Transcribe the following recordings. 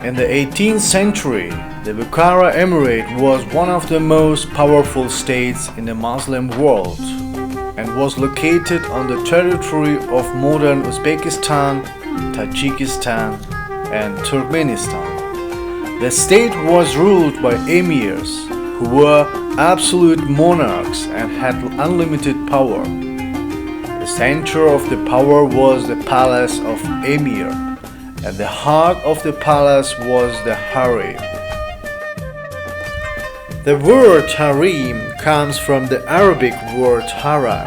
In the 18th century, the Bukhara Emirate was one of the most powerful states in the Muslim world and was located on the territory of modern Uzbekistan, Tajikistan and Turkmenistan. The state was ruled by emirs who were absolute monarchs and had unlimited power. The center of the power was the palace of Emir. At the heart of the palace was the harem. The word harem comes from the Arabic word haram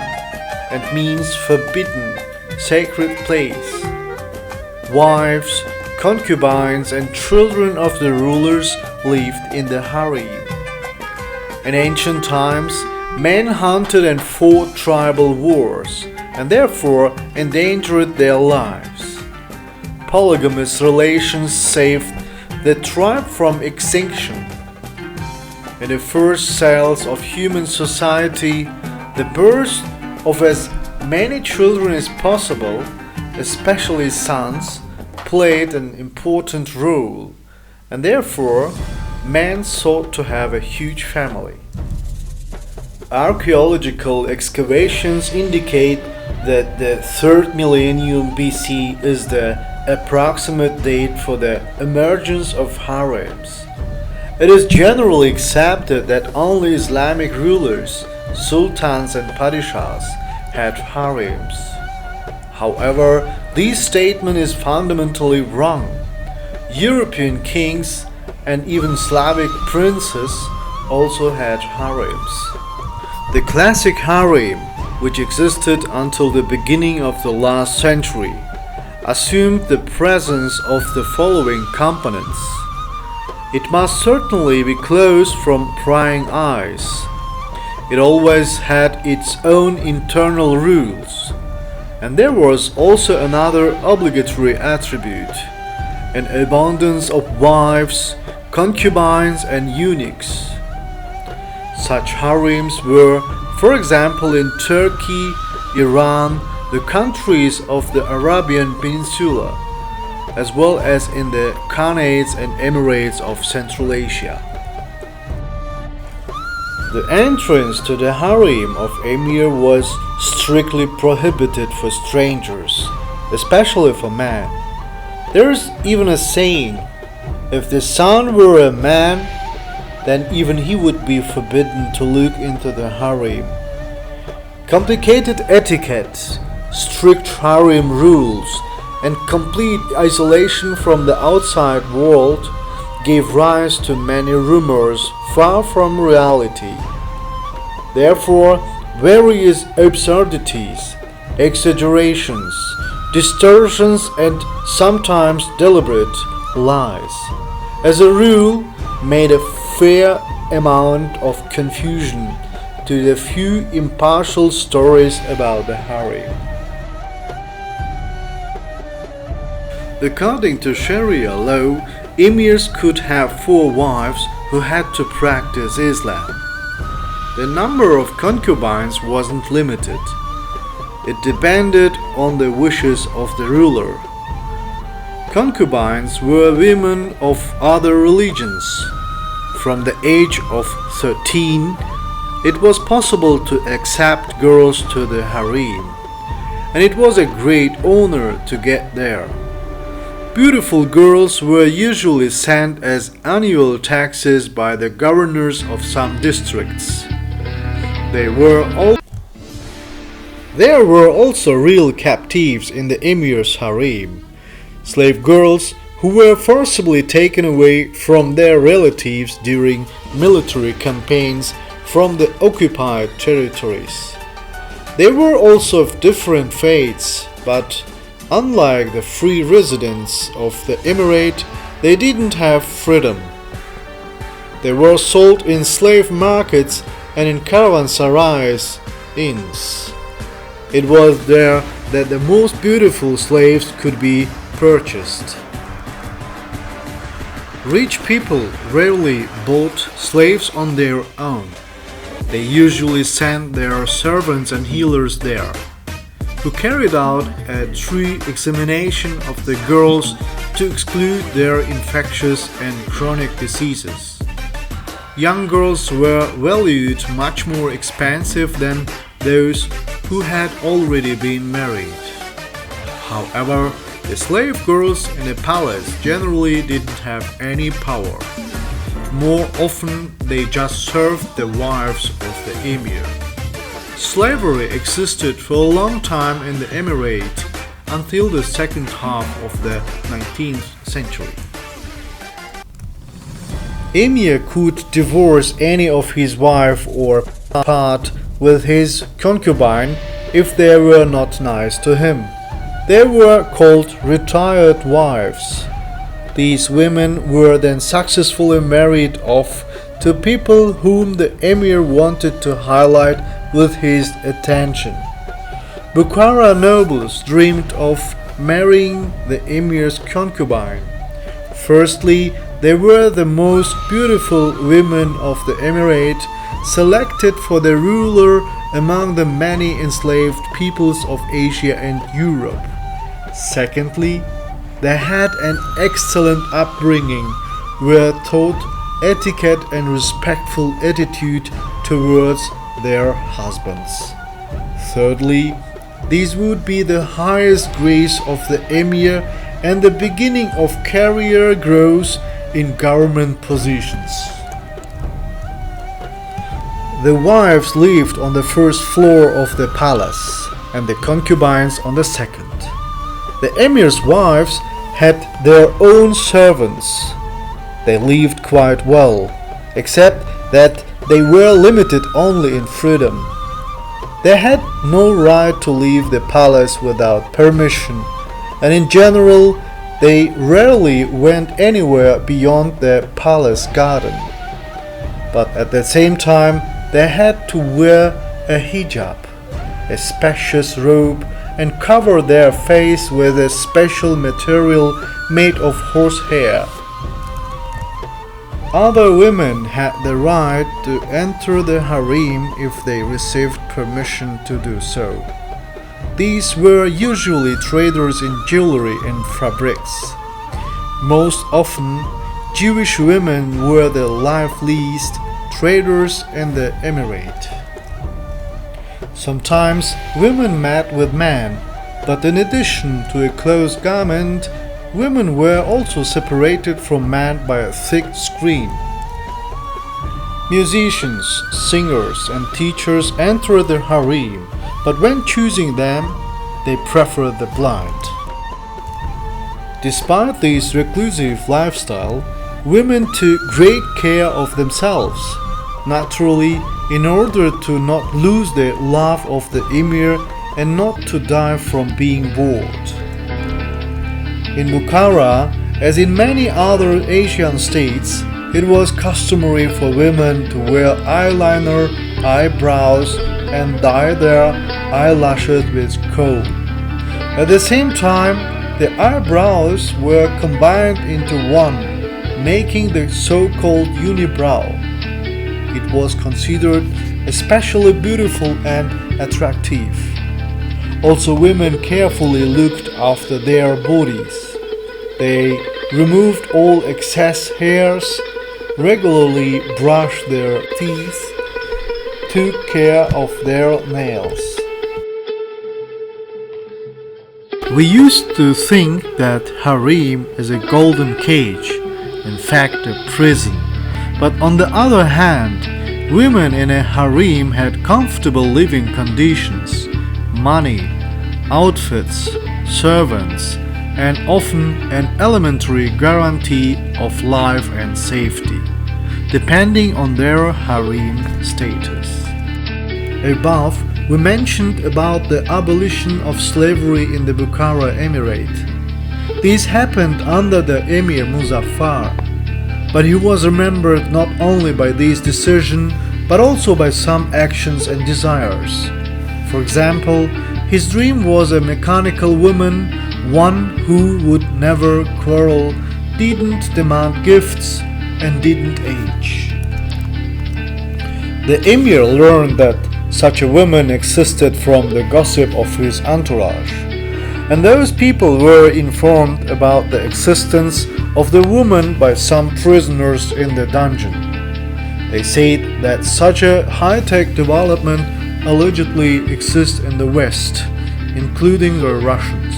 and means forbidden, sacred place. Wives, concubines and children of the rulers lived in the harem. In ancient times, men hunted and fought tribal wars and therefore endangered their lives. Polygamous relations saved the tribe from extinction. In the first cells of human society, the birth of as many children as possible, especially sons, played an important role, and therefore man sought to have a huge family. Archaeological excavations indicate that the 3rd millennium BC is the approximate date for the emergence of harems. It is generally accepted that only Islamic rulers, sultans and padishahs had harems. However, this statement is fundamentally wrong. European kings and even Slavic princes also had harems. The classic harem, which existed until the beginning of the last century, assumed the presence of the following components. It must certainly be closed from prying eyes. It always had its own internal rules. And there was also another obligatory attribute, an abundance of wives, concubines and eunuchs. Such harems were, for example, in Turkey, Iran, the countries of the Arabian Peninsula, as well as in the Khanates and Emirates of Central Asia. The entrance to the Harem of Emir was strictly prohibited for strangers, especially for men. There is even a saying, if the son were a man, then even he would be forbidden to look into the harem. Complicated etiquette, strict harem rules, and complete isolation from the outside world gave rise to many rumors far from reality. Therefore, various absurdities, exaggerations, distortions, and sometimes deliberate lies, as a rule, made a fair amount of confusion to the few impartial stories about the harem. According to Sharia law, emirs could have 4 wives who had to practice Islam. The number of concubines wasn't limited. It depended on the wishes of the ruler. Concubines were women of other religions. From the age of 13, it was possible to accept girls to the harem, and it was a great honor to get there. Beautiful girls were usually sent as annual taxes by the governors of some districts. There were also real captives in the emir's harem, slave girls who were forcibly taken away from their relatives during military campaigns from the occupied territories. They were also of different faiths, but unlike the free residents of the emirate, they didn't have freedom. They were sold in slave markets and in caravansarais, inns. It was there that the most beautiful slaves could be purchased. Rich people rarely bought slaves on their own. They usually sent their servants and healers there, who carried out a true examination of the girls to exclude their infectious and chronic diseases. Young girls were valued much more expensive than those who had already been married. However, the slave girls in the palace generally didn't have any power. More often, they just served the wives of the emir. Slavery existed for a long time in the emirate until the second half of the 19th century. Emir could divorce any of his wife or part with his concubine if they were not nice to him. They were called retired wives. These women were then successfully married off to people whom the emir wanted to highlight with his attention. Bukhara nobles dreamed of marrying the emir's concubine. Firstly, they were the most beautiful women of the emirate, selected for the ruler among the many enslaved peoples of Asia and Europe. Secondly, they had an excellent upbringing, were taught etiquette and respectful attitude towards their husbands. Thirdly, these would be the highest grades of the emir and the beginning of career growth in government positions. The wives lived on the first floor of the palace and the concubines on the second. The emir's wives had their own servants. They lived quite well, except that they were limited only in freedom. They had no right to leave the palace without permission, and in general, they rarely went anywhere beyond the palace garden. But at the same time, they had to wear a hijab, a spacious robe, and cover their face with a special material made of horsehair. Other women had the right to enter the harem if they received permission to do so. These were usually traders in jewelry and fabrics. Most often, Jewish women were the liveliest traders in the emirate. Sometimes women met with men, but in addition to a closed garment, women were also separated from men by a thick screen. Musicians, singers, and teachers entered the harem, but when choosing them, they preferred the blind. Despite this reclusive lifestyle, women took great care of themselves, naturally, in order to not lose the love of the emir and not to die from being bored. In Bukhara, as in many other Asian states, it was customary for women to wear eyeliner, eyebrows, and dye their eyelashes with comb. At the same time, the eyebrows were combined into one, making the so-called unibrow. It was considered especially beautiful and attractive. Also, women carefully looked after their bodies. They removed all excess hairs, regularly brushed their teeth, took care of their nails. We used to think that harem is a golden cage, in fact a prison. But on the other hand, women in a harem had comfortable living conditions, money, outfits, servants, and often an elementary guarantee of life and safety, depending on their harem status. Above, we mentioned about the abolition of slavery in the Bukhara Emirate. This happened under the Emir Muzaffar, but he was remembered not only by this decision, but also by some actions and desires. For example, his dream was a mechanical woman, one who would never quarrel, didn't demand gifts, and didn't age. The emir learned that such a woman existed from the gossip of his entourage, And those people were informed about the existence of the woman by some prisoners in the dungeon. They said that such a high-tech development allegedly exists in the West, including the Russians.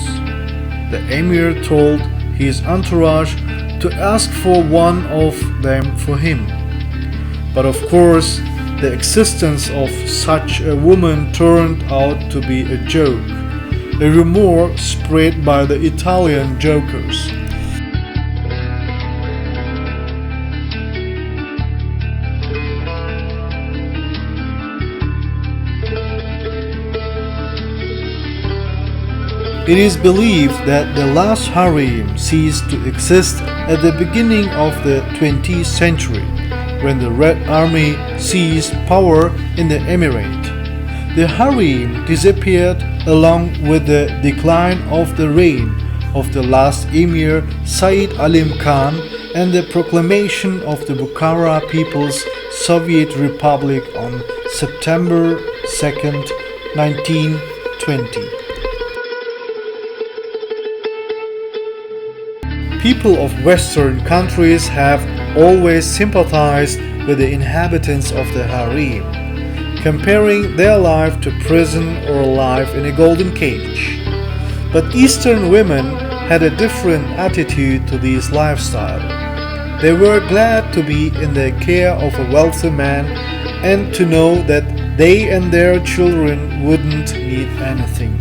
The emir told his entourage to ask for one of them for him. But of course, the existence of such a woman turned out to be a joke, a rumor spread by the Italian jokers. It is believed that the last harem ceased to exist at the beginning of the 20th century, when the Red Army seized power in the emirate. The harem disappeared along with the decline of the reign of the last emir Said Alim Khan and the proclamation of the Bukhara People's Soviet Republic on September 2, 1920. People of Western countries have always sympathized with the inhabitants of the harem, comparing their life to prison or life in a golden cage. But Eastern women had a different attitude to this lifestyle. They were glad to be in the care of a wealthy man and to know that they and their children wouldn't need anything.